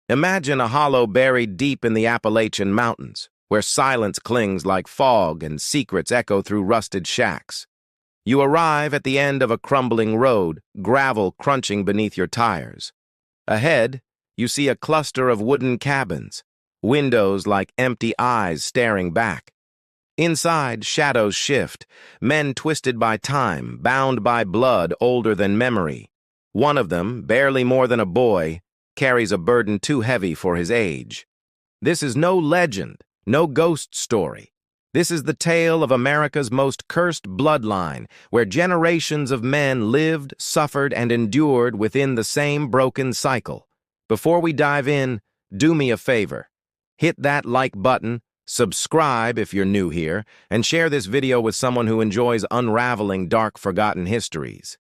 Imagine a hollow buried deep in the Appalachian Mountains, where silence clings like fog and secrets echo through rusted shacks. You arrive at the end of a crumbling road, gravel crunching beneath your tires. Ahead, you see a cluster of wooden cabins, windows like empty eyes staring back. Inside, shadows shift, men twisted by time, bound by blood older than memory. One of them, barely more than a boy, carries a burden too heavy for his age. This is no legend, no ghost story. This is the tale of America's most cursed bloodline, where generations of men lived, suffered, and endured within the same broken cycle. Before we dive in, do me a favor. Hit that like button, subscribe if you're new here, and share this video with someone who enjoys unraveling dark, forgotten histories.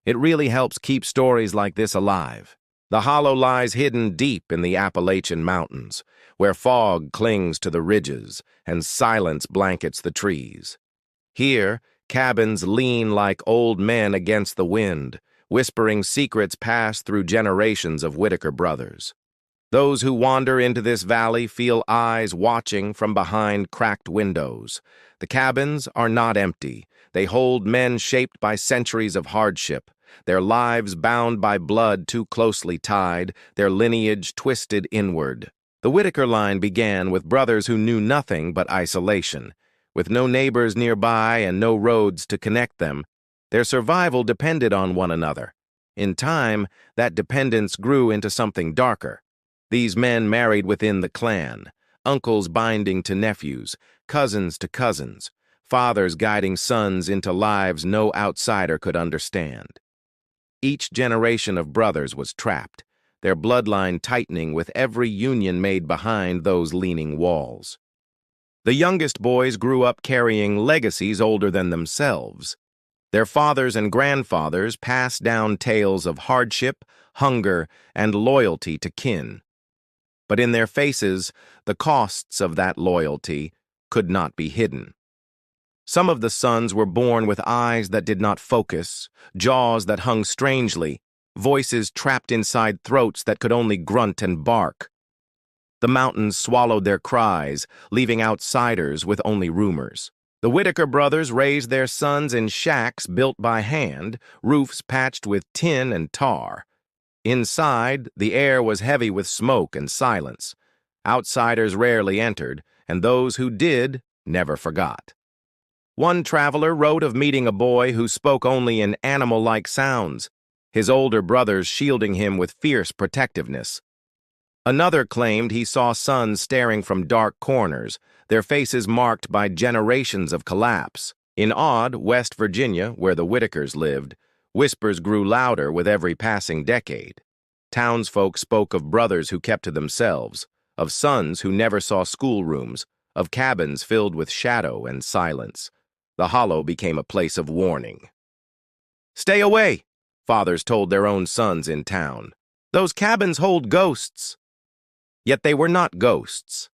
It really helps keep stories like this alive. The hollow lies hidden deep in the Appalachian Mountains, where fog clings to the ridges and silence blankets the trees. Here, cabins lean like old men against the wind, whispering secrets passed through generations of Whitaker brothers. Those who wander into this valley feel eyes watching from behind cracked windows. The cabins are not empty. They hold men shaped by centuries of hardship, their lives bound by blood too closely tied, their lineage twisted inward. The Whitaker line began with brothers who knew nothing but isolation. With no neighbors nearby and no roads to connect them, their survival depended on one another. In time, that dependence grew into something darker. These men married within the clan, uncles binding to nephews, cousins to cousins, fathers guiding sons into lives no outsider could understand. Each generation of brothers was trapped, their bloodline tightening with every union made behind those leaning walls. The youngest boys grew up carrying legacies older than themselves. Their fathers and grandfathers passed down tales of hardship, hunger, and loyalty to kin. But in their faces, the costs of that loyalty could not be hidden. Some of the sons were born with eyes that did not focus, jaws that hung strangely, voices trapped inside throats that could only grunt and bark. The mountains swallowed their cries, leaving outsiders with only rumors. The Whitaker brothers raised their sons in shacks built by hand, roofs patched with tin and tar. Inside, the air was heavy with smoke and silence. Outsiders rarely entered, and those who did never forgot. One traveler wrote of meeting a boy who spoke only in animal-like sounds, his older brothers shielding him with fierce protectiveness. Another claimed he saw sons staring from dark corners, their faces marked by generations of collapse. In Odd, West Virginia, where the Whitakers lived, whispers grew louder with every passing decade. Townsfolk spoke of brothers who kept to themselves, of sons who never saw schoolrooms, of cabins filled with shadow and silence. The hollow became a place of warning. "Stay away," fathers told their own sons in town. "Those cabins hold ghosts." Yet they were not ghosts.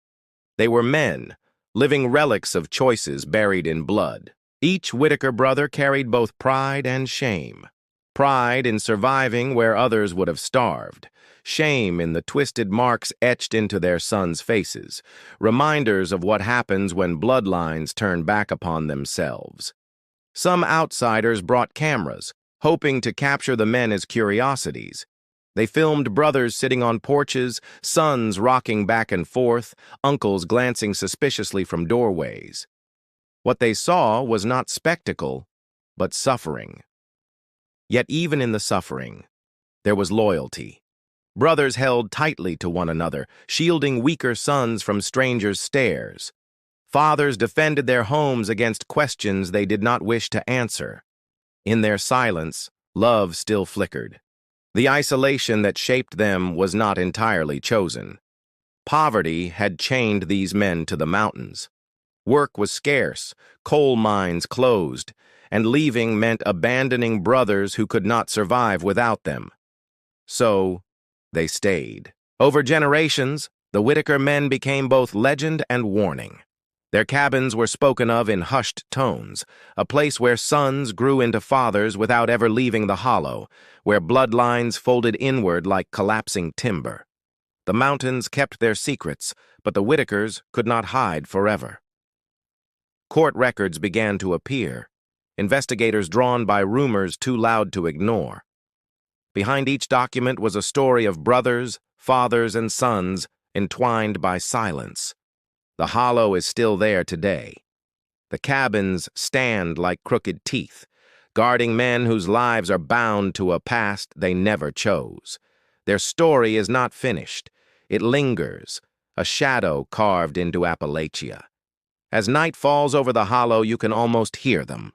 They were men, living relics of choices buried in blood. Each Whitaker brother carried both pride and shame. Pride in surviving where others would have starved. Shame in the twisted marks etched into their sons' faces, reminders of what happens when bloodlines turn back upon themselves. Some outsiders brought cameras, hoping to capture the men as curiosities. They filmed brothers sitting on porches, sons rocking back and forth, uncles glancing suspiciously from doorways. What they saw was not spectacle, but suffering. Yet even in the suffering, there was loyalty. Brothers held tightly to one another, shielding weaker sons from strangers' stares. Fathers defended their homes against questions they did not wish to answer. In their silence, love still flickered. The isolation that shaped them was not entirely chosen. Poverty had chained these men to the mountains. Work was scarce, coal mines closed, and leaving meant abandoning brothers who could not survive without them. So, they stayed. Over generations, the Whitaker men became both legend and warning. Their cabins were spoken of in hushed tones, a place where sons grew into fathers without ever leaving the hollow, where bloodlines folded inward like collapsing timber. The mountains kept their secrets, but the Whitakers could not hide forever. Court records began to appear, investigators drawn by rumors too loud to ignore. Behind each document was a story of brothers, fathers, and sons entwined by silence. The hollow is still there today. The cabins stand like crooked teeth, guarding men whose lives are bound to a past they never chose. Their story is not finished. It lingers, a shadow carved into Appalachia. As night falls over the hollow, you can almost hear them.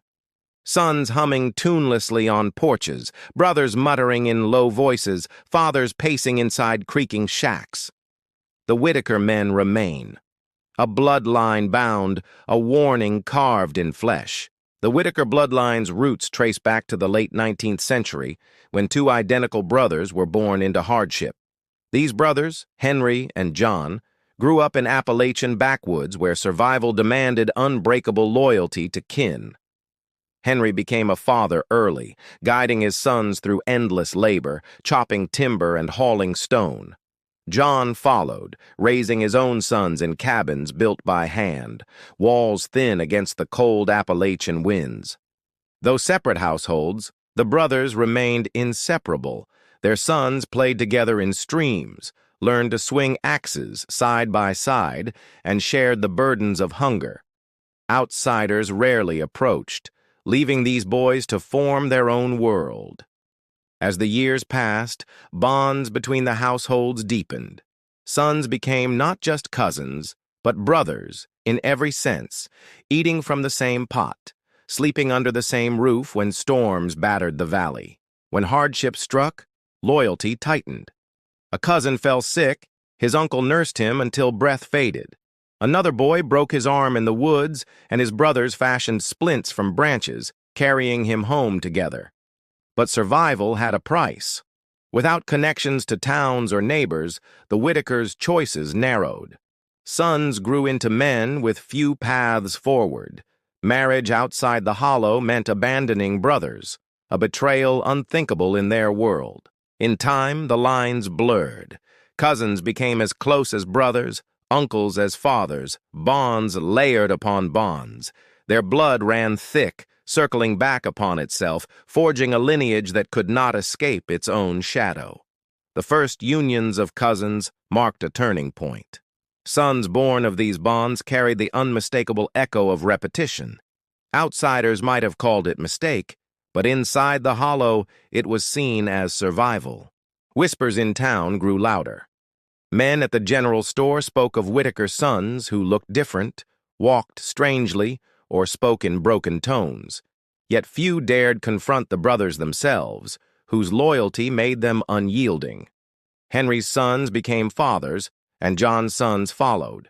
Sons humming tunelessly on porches, brothers muttering in low voices, fathers pacing inside creaking shacks. The Whitaker men remain. A bloodline bound, a warning carved in flesh. The Whitaker bloodline's roots trace back to the late 19th century, when two identical brothers were born into hardship. These brothers, Henry and John, grew up in Appalachian backwoods where survival demanded unbreakable loyalty to kin. Henry became a father early, guiding his sons through endless labor, chopping timber and hauling stone. John followed, raising his own sons in cabins built by hand, walls thin against the cold Appalachian winds. Though separate households, the brothers remained inseparable. Their sons played together in streams, learned to swing axes side by side, and shared the burdens of hunger. Outsiders rarely approached, leaving these boys to form their own world. As the years passed, bonds between the households deepened. Sons became not just cousins, but brothers in every sense, eating from the same pot, sleeping under the same roof when storms battered the valley. When hardship struck, loyalty tightened. A cousin fell sick, his uncle nursed him until breath faded. Another boy broke his arm in the woods, and his brothers fashioned splints from branches, carrying him home together. But survival had a price. Without connections to towns or neighbors, the Whitakers' choices narrowed. Sons grew into men with few paths forward. Marriage outside the hollow meant abandoning brothers, a betrayal unthinkable in their world. In time, the lines blurred. Cousins became as close as brothers, uncles as fathers, bonds layered upon bonds. Their blood ran thick, circling back upon itself, forging a lineage that could not escape its own shadow. The first unions of cousins marked a turning point. Sons born of these bonds carried the unmistakable echo of repetition. Outsiders might have called it mistake, but inside the hollow, it was seen as survival. Whispers in town grew louder. Men at the general store spoke of Whitaker sons who looked different, walked strangely, or spoke in broken tones. Yet few dared confront the brothers themselves, whose loyalty made them unyielding. Henry's sons became fathers, and John's sons followed.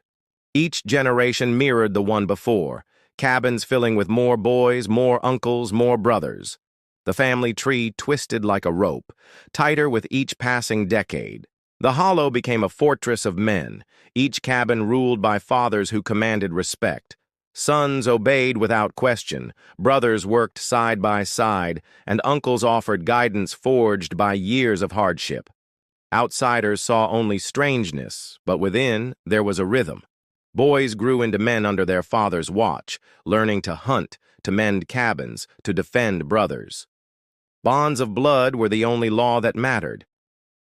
Each generation mirrored the one before, cabins filling with more boys, more uncles, more brothers. The family tree twisted like a rope, tighter with each passing decade. The hollow became a fortress of men, each cabin ruled by fathers who commanded respect. Sons obeyed without question, brothers worked side by side, and uncles offered guidance forged by years of hardship. Outsiders saw only strangeness, but within there was a rhythm. Boys grew into men under their father's watch, learning to hunt, to mend cabins, to defend brothers. Bonds of blood were the only law that mattered.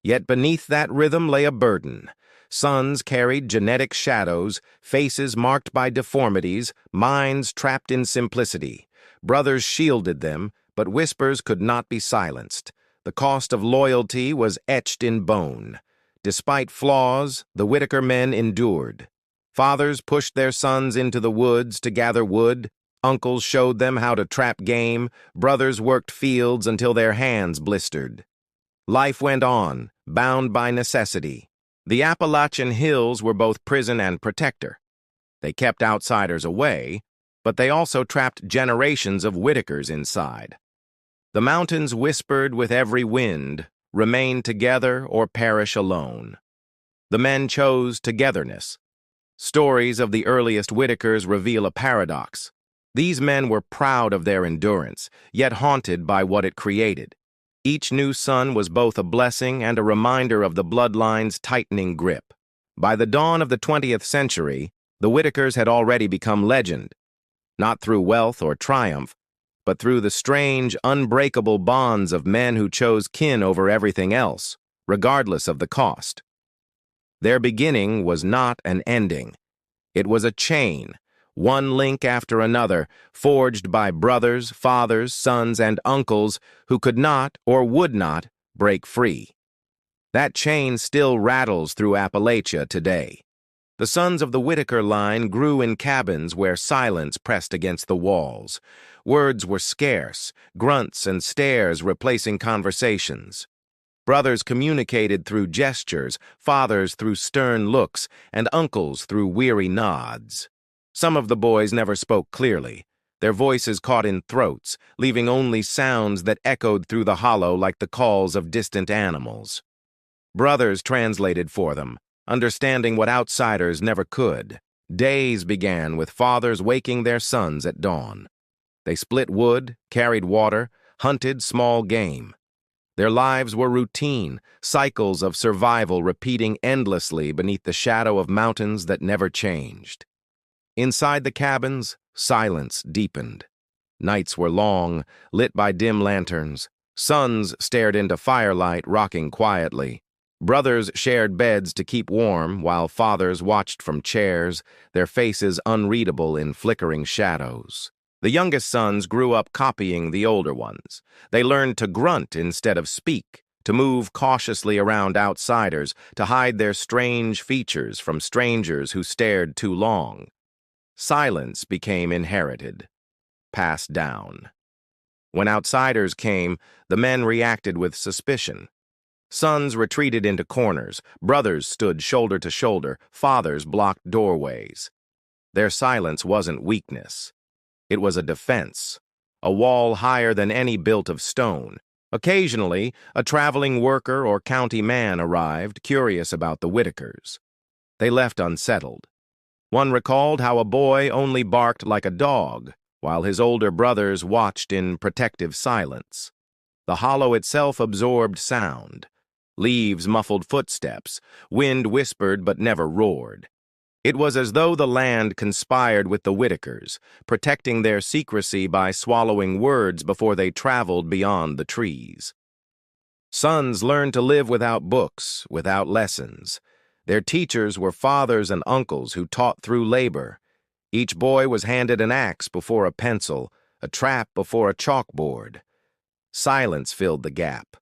Yet beneath that rhythm lay a burden. Sons carried genetic shadows, faces marked by deformities, minds trapped in simplicity. Brothers shielded them, but whispers could not be silenced. The cost of loyalty was etched in bone. Despite flaws, the Whitaker men endured. Fathers pushed their sons into the woods to gather wood. Uncles showed them how to trap game. Brothers worked fields until their hands blistered. Life went on, bound by necessity. The Appalachian hills were both prison and protector. They kept outsiders away, but they also trapped generations of Whitakers inside. The mountains whispered with every wind, remain together or perish alone. The men chose togetherness. Stories of the earliest Whitakers reveal a paradox. These men were proud of their endurance, yet haunted by what it created. Each new son was both a blessing and a reminder of the bloodline's tightening grip. By the dawn of the 20th century, the Whitakers had already become legend, not through wealth or triumph, but through the strange, unbreakable bonds of men who chose kin over everything else, regardless of the cost. Their beginning was not an ending. It was a chain, one link after another, forged by brothers, fathers, sons, and uncles who could not or would not break free. That chain still rattles through Appalachia today. The sons of the Whitaker line grew in cabins where silence pressed against the walls. Words were scarce, grunts and stares replacing conversations. Brothers communicated through gestures, fathers through stern looks, and uncles through weary nods. Some of the boys never spoke clearly. Their voices caught in throats, leaving only sounds that echoed through the hollow like the calls of distant animals. Brothers translated for them, understanding what outsiders never could. Days began with fathers waking their sons at dawn. They split wood, carried water, hunted small game. Their lives were routine, cycles of survival repeating endlessly beneath the shadow of mountains that never changed. Inside the cabins, silence deepened. Nights were long, lit by dim lanterns. Sons stared into firelight, rocking quietly. Brothers shared beds to keep warm, while fathers watched from chairs, their faces unreadable in flickering shadows. The youngest sons grew up copying the older ones. They learned to grunt instead of speak, to move cautiously around outsiders, to hide their strange features from strangers who stared too long. Silence became inherited, passed down. When outsiders came, the men reacted with suspicion. Sons retreated into corners, brothers stood shoulder to shoulder, fathers blocked doorways. Their silence wasn't weakness. It was a defense, a wall higher than any built of stone. Occasionally, a traveling worker or county man arrived, curious about the Whitakers. They left unsettled. One recalled how a boy only barked like a dog, while his older brothers watched in protective silence. The hollow itself absorbed sound. Leaves muffled footsteps, wind whispered but never roared. It was as though the land conspired with the Whitakers, protecting their secrecy by swallowing words before they traveled beyond the trees. Sons learned to live without books, without lessons. Their teachers were fathers and uncles who taught through labor. Each boy was handed an axe before a pencil, a trap before a chalkboard. Silence filled the gap.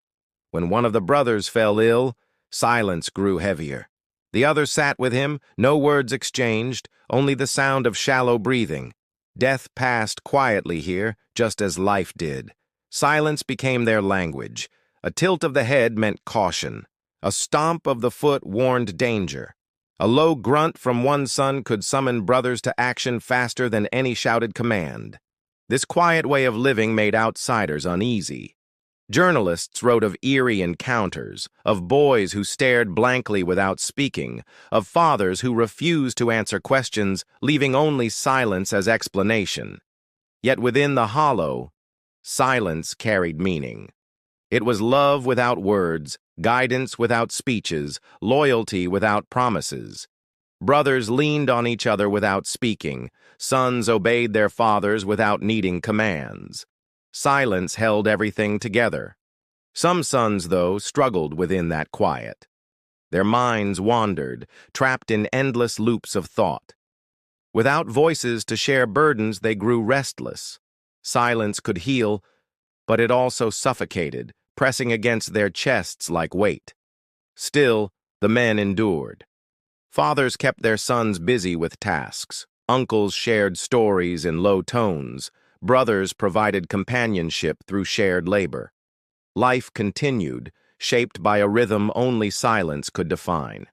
When one of the brothers fell ill, silence grew heavier. The other sat with him, no words exchanged, only the sound of shallow breathing. Death passed quietly here, just as life did. Silence became their language. A tilt of the head meant caution. A stomp of the foot warned danger. A low grunt from one son could summon brothers to action faster than any shouted command. This quiet way of living made outsiders uneasy. Journalists wrote of eerie encounters, of boys who stared blankly without speaking, of fathers who refused to answer questions, leaving only silence as explanation. Yet within the hollow, silence carried meaning. It was love without words, guidance without speeches, loyalty without promises. Brothers leaned on each other without speaking. Sons obeyed their fathers without needing commands. Silence held everything together. Some sons, though, struggled within that quiet. Their minds wandered, trapped in endless loops of thought. Without voices to share burdens, they grew restless. Silence could heal, but it also suffocated, pressing against their chests like weight. Still, the men endured. Fathers kept their sons busy with tasks. Uncles shared stories in low tones. Brothers provided companionship through shared labor. Life continued, shaped by a rhythm only silence could define.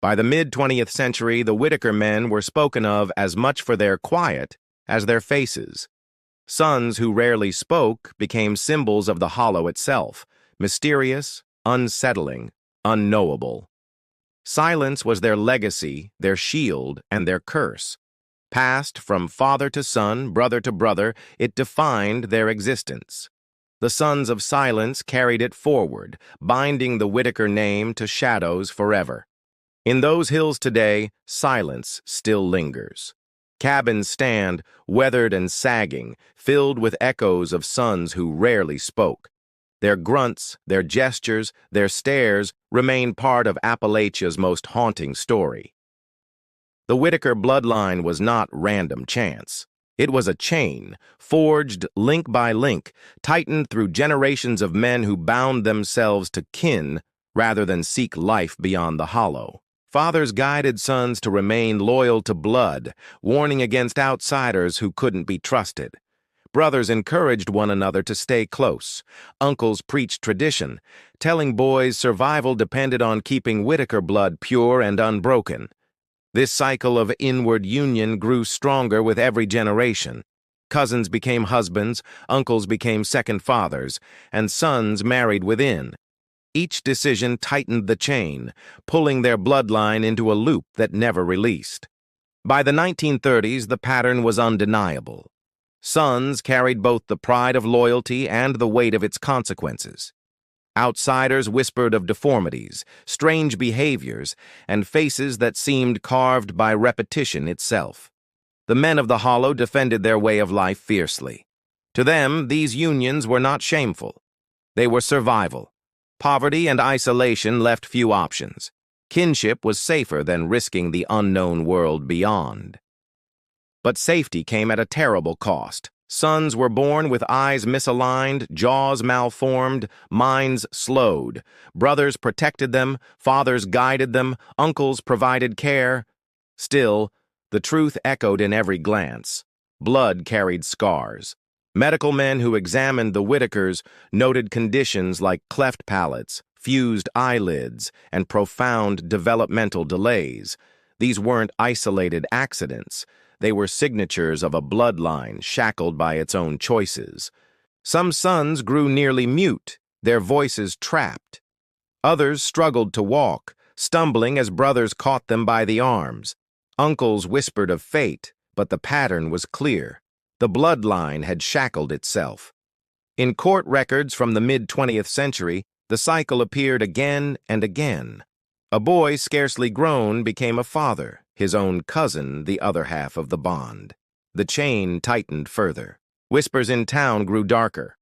By the mid-20th century, the Whitaker men were spoken of as much for their quiet as their faces. Sons who rarely spoke became symbols of the hollow itself, mysterious, unsettling, unknowable. Silence was their legacy, their shield, and their curse. Passed from father to son, brother to brother, it defined their existence. The Sons of Silence carried it forward, binding the Whitaker name to shadows forever. In those hills today, silence still lingers. Cabins stand, weathered and sagging, filled with echoes of sons who rarely spoke. Their grunts, their gestures, their stares remain part of Appalachia's most haunting story. The Whitaker bloodline was not random chance. It was a chain, forged link by link, tightened through generations of men who bound themselves to kin rather than seek life beyond the hollow. Fathers guided sons to remain loyal to blood, warning against outsiders who couldn't be trusted. Brothers encouraged one another to stay close. Uncles preached tradition, telling boys survival depended on keeping Whitaker blood pure and unbroken. This cycle of inward union grew stronger with every generation. Cousins became husbands, uncles became second fathers, and sons married within. Each decision tightened the chain, pulling their bloodline into a loop that never released. By the 1930s, the pattern was undeniable. Sons carried both the pride of loyalty and the weight of its consequences. Outsiders whispered of deformities, strange behaviors, and faces that seemed carved by repetition itself. The men of the Hollow defended their way of life fiercely. To them, these unions were not shameful. They were survival. Poverty and isolation left few options. Kinship was safer than risking the unknown world beyond. But safety came at a terrible cost. Sons were born with eyes misaligned, jaws malformed, minds slowed. Brothers protected them, fathers guided them, uncles provided care. Still, the truth echoed in every glance. Blood carried scars. Medical men who examined the Whitakers noted conditions like cleft palates, fused eyelids, and profound developmental delays. These weren't isolated accidents. They were signatures of a bloodline shackled by its own choices. Some sons grew nearly mute, their voices trapped. Others struggled to walk, stumbling as brothers caught them by the arms. Uncles whispered of fate, but the pattern was clear. The bloodline had shackled itself. In court records from the mid-20th century, the cycle appeared again and again. A boy scarcely grown became a father, his own cousin the other half of the bond. The chain tightened further. Whispers in town grew darker.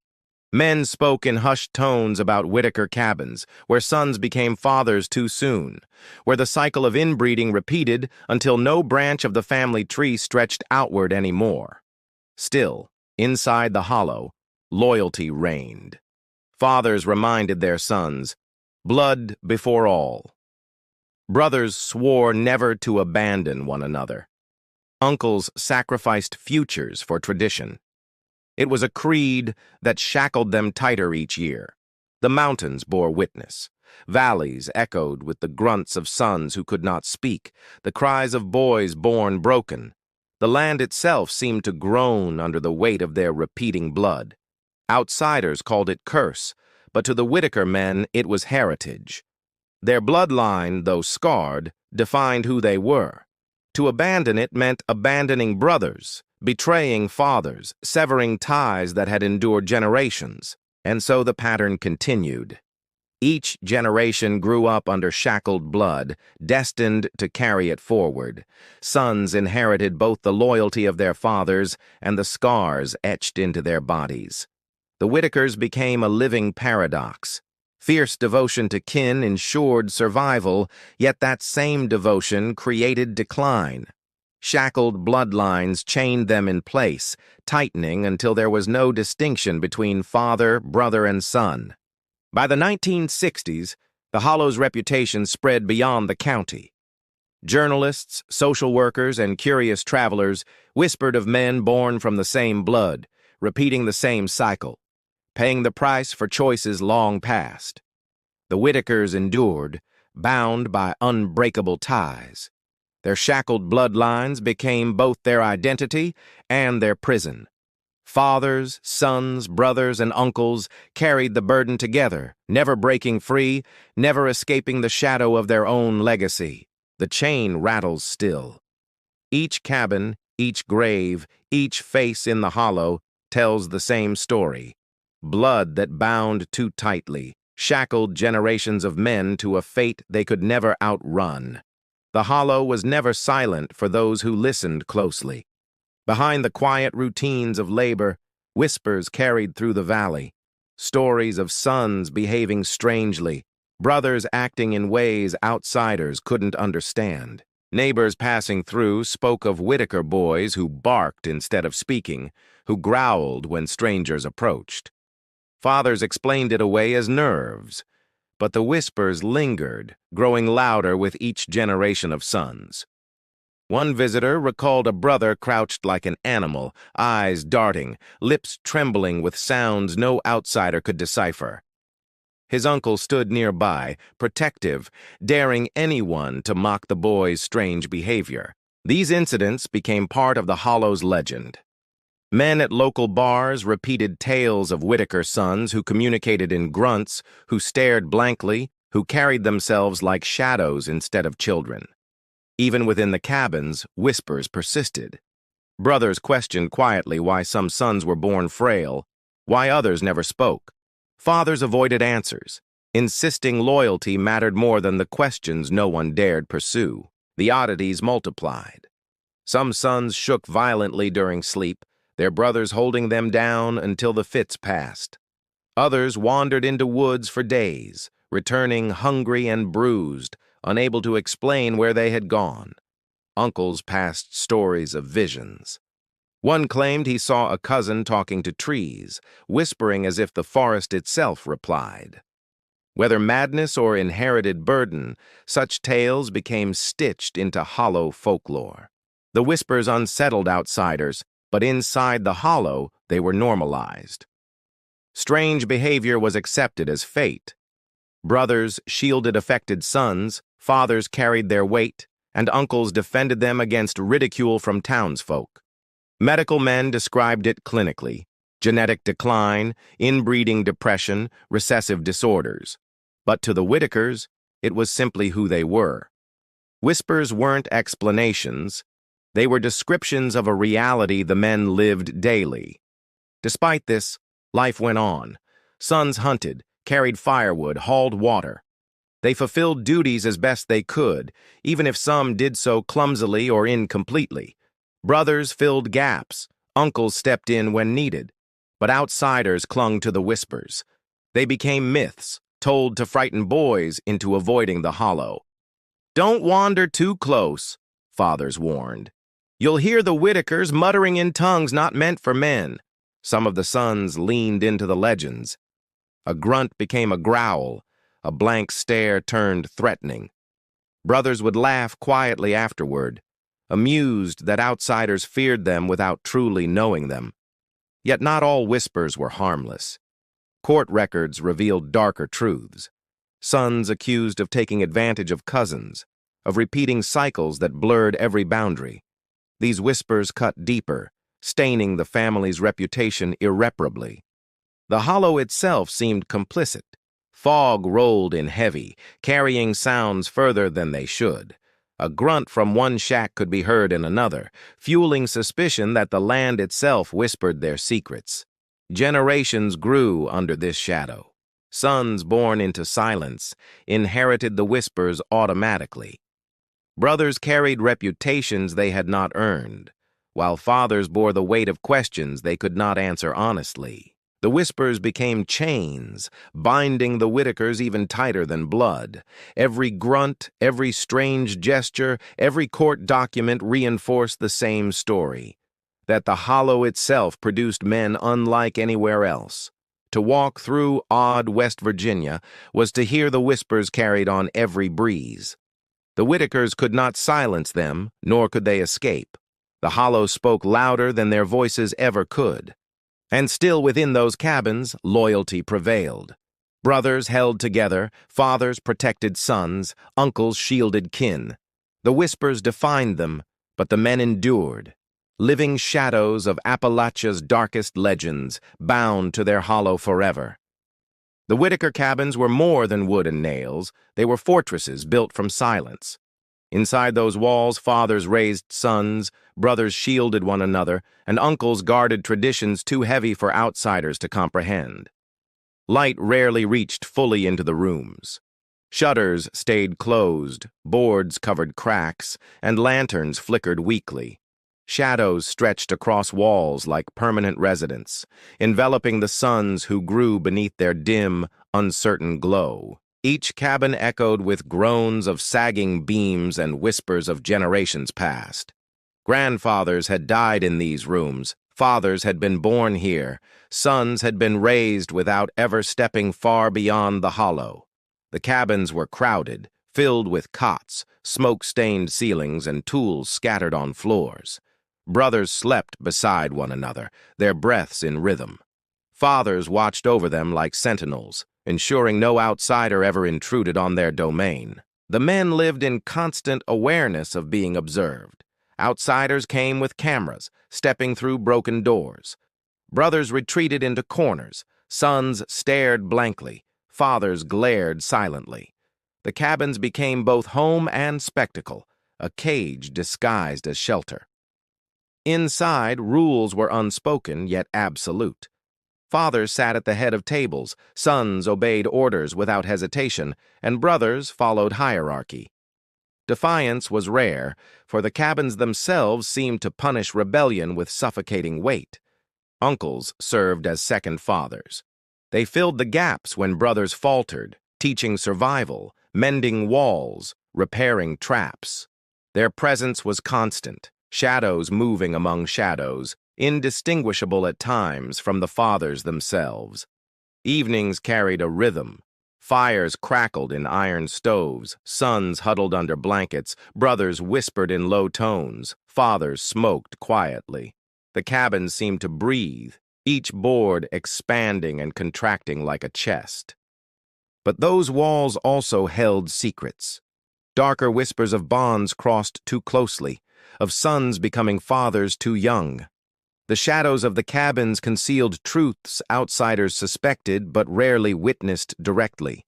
Men spoke in hushed tones about Whitaker cabins, where sons became fathers too soon, where the cycle of inbreeding repeated until no branch of the family tree stretched outward anymore. Still, inside the hollow, loyalty reigned. Fathers reminded their sons, blood before all. Brothers swore never to abandon one another. Uncles sacrificed futures for tradition. It was a creed that shackled them tighter each year. The mountains bore witness. Valleys echoed with the grunts of sons who could not speak, the cries of boys born broken. The land itself seemed to groan under the weight of their repeating blood. Outsiders called it curse, but to the Whitaker men it was heritage. Their bloodline, though scarred, defined who they were. To abandon it meant abandoning brothers, betraying fathers, severing ties that had endured generations. And so the pattern continued. Each generation grew up under shackled blood, destined to carry it forward. Sons inherited both the loyalty of their fathers and the scars etched into their bodies. The Whitakers became a living paradox. Fierce devotion to kin ensured survival, yet that same devotion created decline. Shackled bloodlines chained them in place, tightening until there was no distinction between father, brother, and son. By the 1960s, the Hollow's reputation spread beyond the county. Journalists, social workers, and curious travelers whispered of men born from the same blood, repeating the same cycle, paying the price for choices long past. The Whitakers endured, bound by unbreakable ties. Their shackled bloodlines became both their identity and their prison. Fathers, sons, brothers, and uncles carried the burden together, never breaking free, never escaping the shadow of their own legacy. The chain rattles still. Each cabin, each grave, each face in the hollow tells the same story. blood that bound too tightly, shackled generations of men to a fate they could never outrun. The hollow was never silent for those who listened closely. Behind the quiet routines of labor, whispers carried through the valley, stories of sons behaving strangely, brothers acting in ways outsiders couldn't understand. Neighbors passing through spoke of Whitaker boys who barked instead of speaking, who growled when strangers approached. Fathers explained it away as nerves, but the whispers lingered, growing louder with each generation of sons. One visitor recalled a brother crouched like an animal, eyes darting, lips trembling with sounds no outsider could decipher. His uncle stood nearby, protective, daring anyone to mock the boy's strange behavior. These incidents became part of the Hollow's legend. Men at local bars repeated tales of Whitaker sons who communicated in grunts, who stared blankly, who carried themselves like shadows instead of children. Even within the cabins, whispers persisted. Brothers questioned quietly why some sons were born frail, why others never spoke. Fathers avoided answers, insisting loyalty mattered more than the questions no one dared pursue. The oddities multiplied. Some sons shook violently during sleep, their brothers holding them down until the fits passed. Others wandered into woods for days, returning hungry and bruised, unable to explain where they had gone. Uncles passed stories of visions. One claimed he saw a cousin talking to trees, whispering as if the forest itself replied. Whether madness or inherited burden, such tales became stitched into hollow folklore. The whispers unsettled outsiders, but inside the hollow, they were normalized. Strange behavior was accepted as fate. Brothers shielded affected sons, fathers carried their weight, and uncles defended them against ridicule from townsfolk. Medical men described it clinically: genetic decline, inbreeding depression, recessive disorders. But to the Whitakers, it was simply who they were. Whispers weren't explanations. They were descriptions of a reality the men lived daily. Despite this, life went on. Sons hunted, carried firewood, hauled water. They fulfilled duties as best they could, even if some did so clumsily or incompletely. Brothers filled gaps, uncles stepped in when needed, but outsiders clung to the whispers. They became myths, told to frighten boys into avoiding the hollow. "Don't wander too close," fathers warned. "You'll hear the Whitakers muttering in tongues not meant for men." Some of the sons leaned into the legends. A grunt became a growl, a blank stare turned threatening. Brothers would laugh quietly afterward, amused that outsiders feared them without truly knowing them. Yet not all whispers were harmless. Court records revealed darker truths. Sons accused of taking advantage of cousins, of repeating cycles that blurred every boundary. These whispers cut deeper, staining the family's reputation irreparably. The hollow itself seemed complicit. Fog rolled in heavy, carrying sounds further than they should. A grunt from one shack could be heard in another, fueling suspicion that the land itself whispered their secrets. Generations grew under this shadow. Sons born into silence inherited the whispers automatically. Brothers carried reputations they had not earned, while fathers bore the weight of questions they could not answer honestly. The whispers became chains, binding the Whitakers even tighter than blood. Every grunt, every strange gesture, every court document reinforced the same story: that the hollow itself produced men unlike anywhere else. To walk through odd West Virginia was to hear the whispers carried on every breeze. The Whitakers could not silence them, nor could they escape. The hollow spoke louder than their voices ever could. And still within those cabins, loyalty prevailed. Brothers held together, fathers protected sons, uncles shielded kin. The whispers defined them, but the men endured, living shadows of Appalachia's darkest legends, bound to their hollow forever. The Whitaker cabins were more than wood and nails. They were fortresses built from silence. Inside those walls, fathers raised sons, brothers shielded one another, and uncles guarded traditions too heavy for outsiders to comprehend. Light rarely reached fully into the rooms. Shutters stayed closed, boards covered cracks, and lanterns flickered weakly. Shadows stretched across walls like permanent residents, enveloping the suns who grew beneath their dim, uncertain glow. Each cabin echoed with groans of sagging beams and whispers of generations past. Grandfathers had died in these rooms, fathers had been born here, sons had been raised without ever stepping far beyond the hollow. The cabins were crowded, filled with cots, smoke-stained ceilings, and tools scattered on floors. Brothers slept beside one another, their breaths in rhythm. Fathers watched over them like sentinels, ensuring no outsider ever intruded on their domain. The men lived in constant awareness of being observed. Outsiders came with cameras, stepping through broken doors. Brothers retreated into corners, sons stared blankly, fathers glared silently. The cabins became both home and spectacle, a cage disguised as shelter. Inside, rules were unspoken yet absolute. Fathers sat at the head of tables, sons obeyed orders without hesitation, and brothers followed hierarchy. Defiance was rare, for the cabins themselves seemed to punish rebellion with suffocating weight. Uncles served as second fathers. They filled the gaps when brothers faltered, teaching survival, mending walls, repairing traps. Their presence was constant, shadows moving among shadows, indistinguishable at times from the fathers themselves. Evenings carried a rhythm. Fires crackled in iron stoves, sons huddled under blankets, brothers whispered in low tones, fathers smoked quietly. The cabins seemed to breathe, each board expanding and contracting like a chest. But those walls also held secrets. Darker whispers of bonds crossed too closely, of sons becoming fathers too young. The shadows of the cabins concealed truths outsiders suspected but rarely witnessed directly.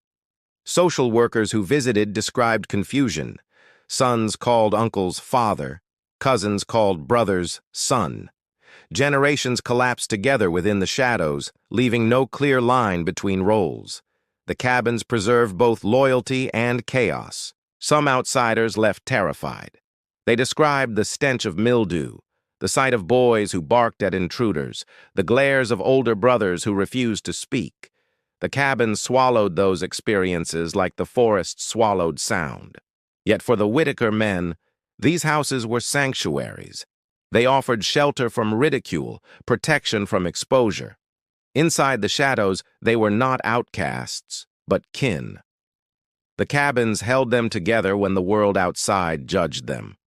Social workers who visited described confusion. Sons called uncles father, cousins called brothers son. Generations collapsed together within the shadows, leaving no clear line between roles. The cabins preserved both loyalty and chaos. Some outsiders left terrified. They described the stench of mildew, the sight of boys who barked at intruders, the glares of older brothers who refused to speak. The cabins swallowed those experiences like the forest swallowed sound. Yet for the Whitaker men, these houses were sanctuaries. They offered shelter from ridicule, protection from exposure. Inside the shadows, they were not outcasts, but kin. The cabins held them together when the world outside judged them.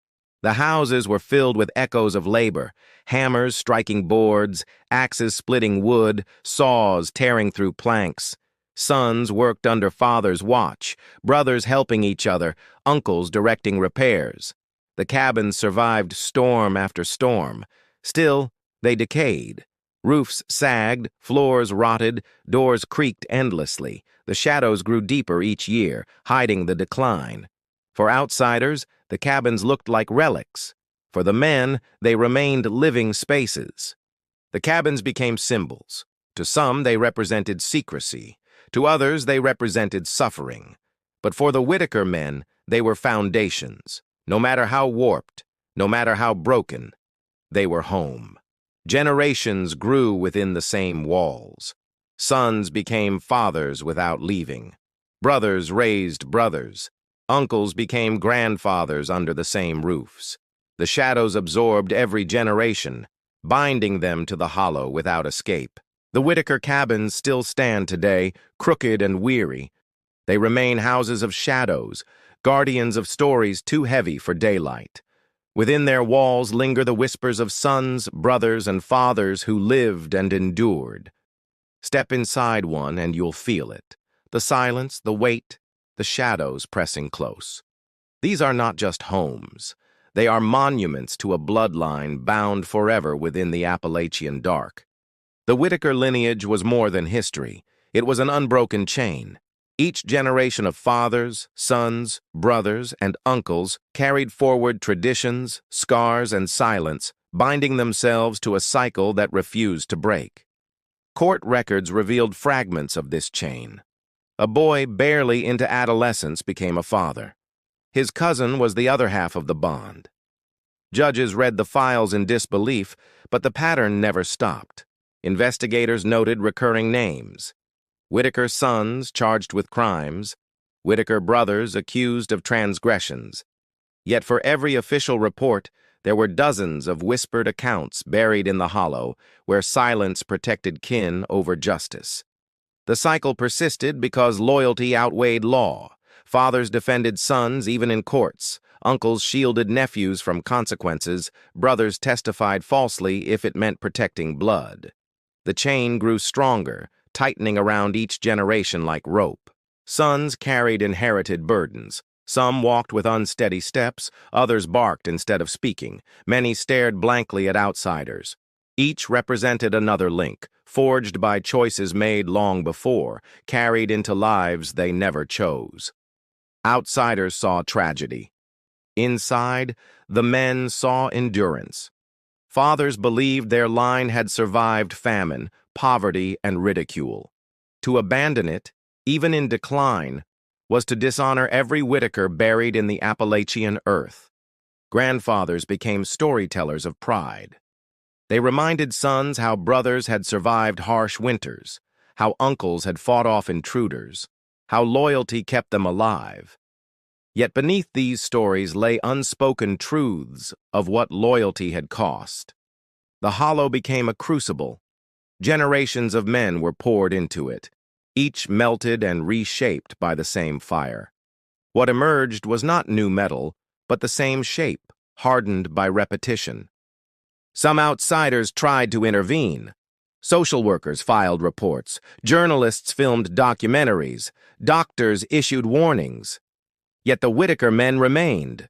The houses were filled with echoes of labor, hammers striking boards, axes splitting wood, saws tearing through planks. Sons worked under fathers' watch, brothers helping each other, uncles directing repairs. The cabins survived storm after storm. Still, they decayed. Roofs sagged, floors rotted, doors creaked endlessly. The shadows grew deeper each year, hiding the decline. For outsiders, the cabins looked like relics. For the men, they remained living spaces. The cabins became symbols. To some, they represented secrecy. To others, they represented suffering. But for the Whitaker men, they were foundations. No matter how warped, no matter how broken, they were home. Generations grew within the same walls. Sons became fathers without leaving. Brothers raised brothers. Uncles became grandfathers under the same roofs. The shadows absorbed every generation, binding them to the hollow without escape. The Whitaker cabins still stand today, crooked and weary. They remain houses of shadows, guardians of stories too heavy for daylight. Within their walls linger the whispers of sons, brothers, and fathers who lived and endured. Step inside one and you'll feel it. The silence, the weight, the shadows pressing close. These are not just homes. They are monuments to a bloodline bound forever within the Appalachian dark. The Whitaker lineage was more than history. It was an unbroken chain. Each generation of fathers, sons, brothers, and uncles carried forward traditions, scars, and silence, binding themselves to a cycle that refused to break. Court records revealed fragments of this chain. A boy barely into adolescence became a father. His cousin was the other half of the bond. Judges read the files in disbelief, but the pattern never stopped. Investigators noted recurring names. Whitaker sons charged with crimes, Whitaker brothers accused of transgressions. Yet for every official report, there were dozens of whispered accounts buried in the hollow, where silence protected kin over justice. The cycle persisted because loyalty outweighed law. Fathers defended sons even in courts. Uncles shielded nephews from consequences. Brothers testified falsely if it meant protecting blood. The chain grew stronger, tightening around each generation like rope. Sons carried inherited burdens. Some walked with unsteady steps, others barked instead of speaking. Many stared blankly at outsiders. Each represented another link, forged by choices made long before, carried into lives they never chose. Outsiders saw tragedy. Inside, the men saw endurance. Fathers believed their line had survived famine, poverty, and ridicule. To abandon it, even in decline, was to dishonor every Whitaker buried in the Appalachian earth. Grandfathers became storytellers of pride. They reminded sons how brothers had survived harsh winters, how uncles had fought off intruders, how loyalty kept them alive. Yet beneath these stories lay unspoken truths of what loyalty had cost. The hollow became a crucible. Generations of men were poured into it, each melted and reshaped by the same fire. What emerged was not new metal, but the same shape, hardened by repetition. Some outsiders tried to intervene. Social workers filed reports, journalists filmed documentaries, doctors issued warnings. Yet the Whitaker men remained.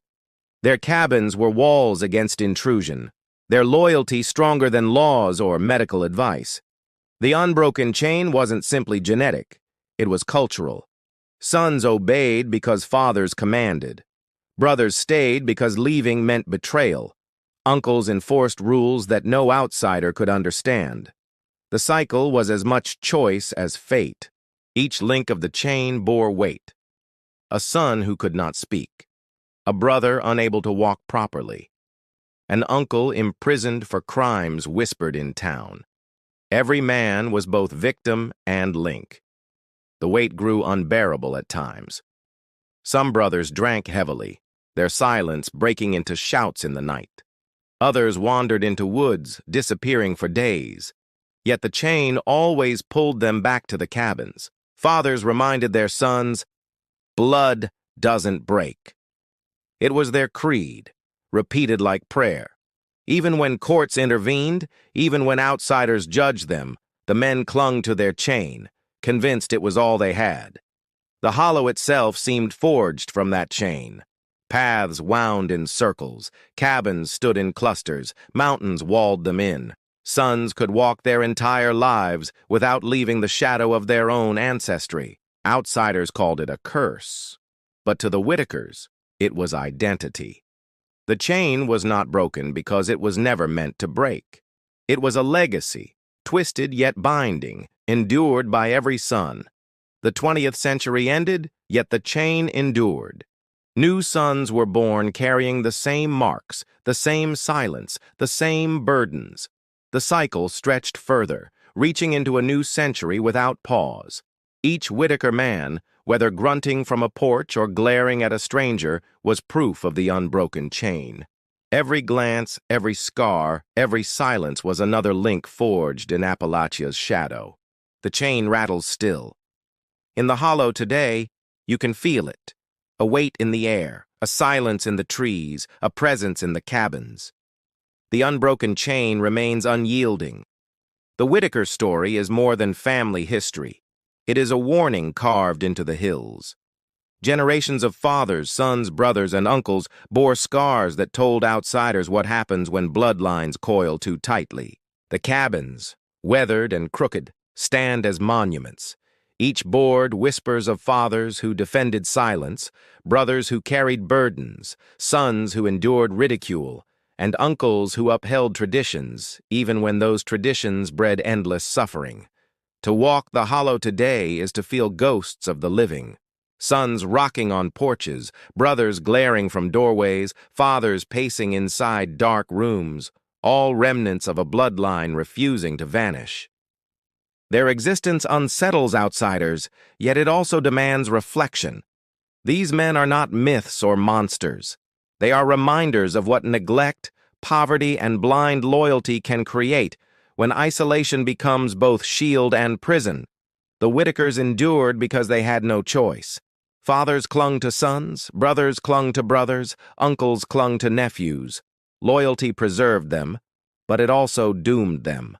Their cabins were walls against intrusion, their loyalty stronger than laws or medical advice. The unbroken chain wasn't simply genetic, it was cultural. Sons obeyed because fathers commanded. Brothers stayed because leaving meant betrayal. Uncles enforced rules that no outsider could understand. The cycle was as much choice as fate. Each link of the chain bore weight. A son who could not speak. A brother unable to walk properly. An uncle imprisoned for crimes whispered in town. Every man was both victim and link. The weight grew unbearable at times. Some brothers drank heavily, their silence breaking into shouts in the night. Others wandered into woods, disappearing for days. Yet the chain always pulled them back to the cabins. Fathers reminded their sons, blood doesn't break. It was their creed, repeated like prayer. Even when courts intervened, even when outsiders judged them, the men clung to their chain, convinced it was all they had. The hollow itself seemed forged from that chain. Paths wound in circles, cabins stood in clusters, mountains walled them in. Sons could walk their entire lives without leaving the shadow of their own ancestry. Outsiders called it a curse. But to the Whitakers, it was identity. The chain was not broken because it was never meant to break. It was a legacy, twisted yet binding, endured by every son. The 20th century ended, yet the chain endured. New sons were born carrying the same marks, the same silence, the same burdens. The cycle stretched further, reaching into a new century without pause. Each Whitaker man, whether grunting from a porch or glaring at a stranger, was proof of the unbroken chain. Every glance, every scar, every silence was another link forged in Appalachia's shadow. The chain rattles still. In the hollow today, you can feel it. A weight in the air, a silence in the trees, a presence in the cabins. The unbroken chain remains unyielding. The Whitaker story is more than family history. It is a warning carved into the hills. Generations of fathers, sons, brothers, and uncles bore scars that told outsiders what happens when bloodlines coil too tightly. The cabins, weathered and crooked, stand as monuments. Each board whispers of fathers who defended silence, brothers who carried burdens, sons who endured ridicule, and uncles who upheld traditions, even when those traditions bred endless suffering. To walk the hollow today is to feel ghosts of the living. Sons rocking on porches, brothers glaring from doorways, fathers pacing inside dark rooms, all remnants of a bloodline refusing to vanish. Their existence unsettles outsiders, yet it also demands reflection. These men are not myths or monsters. They are reminders of what neglect, poverty, and blind loyalty can create when isolation becomes both shield and prison. The Whitakers endured because they had no choice. Fathers clung to sons, brothers clung to brothers, uncles clung to nephews. Loyalty preserved them, but it also doomed them.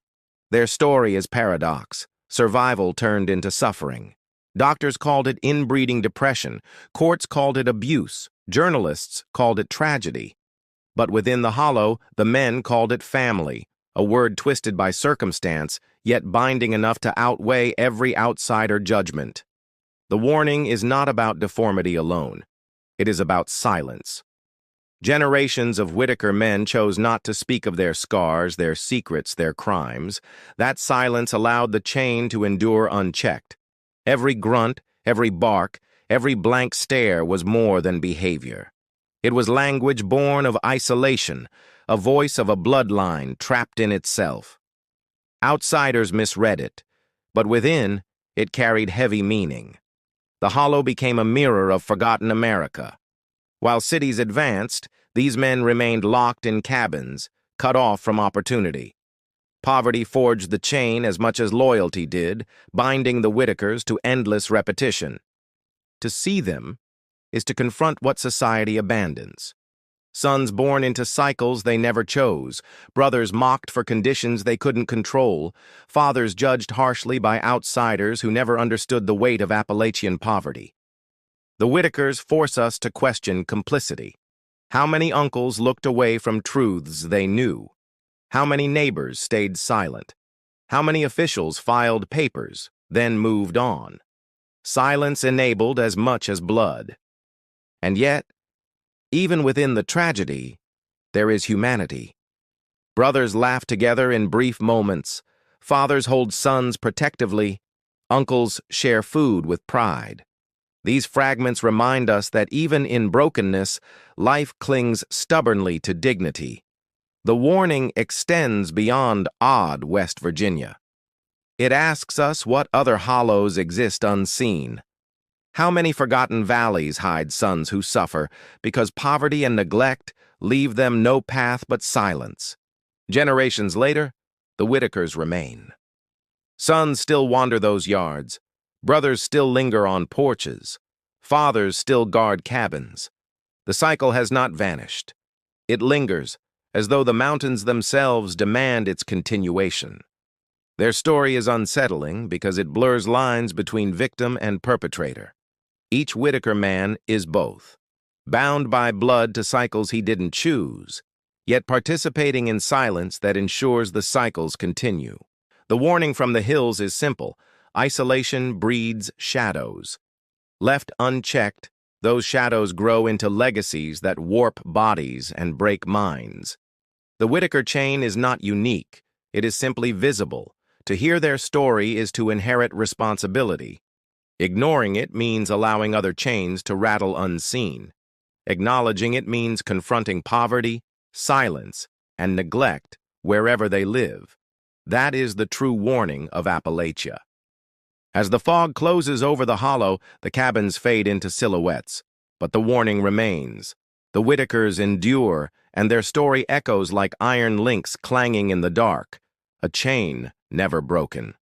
Their story is paradox. Survival turned into suffering. Doctors called it inbreeding depression. Courts called it abuse. Journalists called it tragedy. But within the hollow, the men called it family, a word twisted by circumstance, yet binding enough to outweigh every outsider judgment. The warning is not about deformity alone. It is about silence. Generations of Whitaker men chose not to speak of their scars, their secrets, their crimes. That silence allowed the chain to endure unchecked. Every grunt, every bark, every blank stare was more than behavior. It was language born of isolation, a voice of a bloodline trapped in itself. Outsiders misread it, but within, it carried heavy meaning. The hollow became a mirror of forgotten America. While cities advanced, these men remained locked in cabins, cut off from opportunity. Poverty forged the chain as much as loyalty did, binding the Whitakers to endless repetition. To see them is to confront what society abandons. Sons born into cycles they never chose, brothers mocked for conditions they couldn't control, fathers judged harshly by outsiders who never understood the weight of Appalachian poverty. The Whitakers force us to question complicity. How many uncles looked away from truths they knew? How many neighbors stayed silent? How many officials filed papers, then moved on? Silence enabled as much as blood. And yet, even within the tragedy, there is humanity. Brothers laugh together in brief moments. Fathers hold sons protectively. Uncles share food with pride. These fragments remind us that even in brokenness, life clings stubbornly to dignity. The warning extends beyond odd West Virginia. It asks us what other hollows exist unseen. How many forgotten valleys hide sons who suffer because poverty and neglect leave them no path but silence? Generations later, the Whitakers remain. Sons still wander those yards. Brothers still linger on porches. Fathers still guard cabins. The cycle has not vanished. It lingers, as though the mountains themselves demand its continuation. Their story is unsettling because it blurs lines between victim and perpetrator. Each Whitaker man is both, bound by blood to cycles he didn't choose, yet participating in silence that ensures the cycles continue. The warning from the hills is simple. Isolation breeds shadows. Left unchecked, those shadows grow into legacies that warp bodies and break minds. The Whitaker chain is not unique. It is simply visible. To hear their story is to inherit responsibility. Ignoring it means allowing other chains to rattle unseen. Acknowledging it means confronting poverty, silence, and neglect wherever they live. That is the true warning of Appalachia. As the fog closes over the hollow, the cabins fade into silhouettes, but the warning remains. The Whitakers endure, and their story echoes like iron links clanging in the dark, a chain never broken.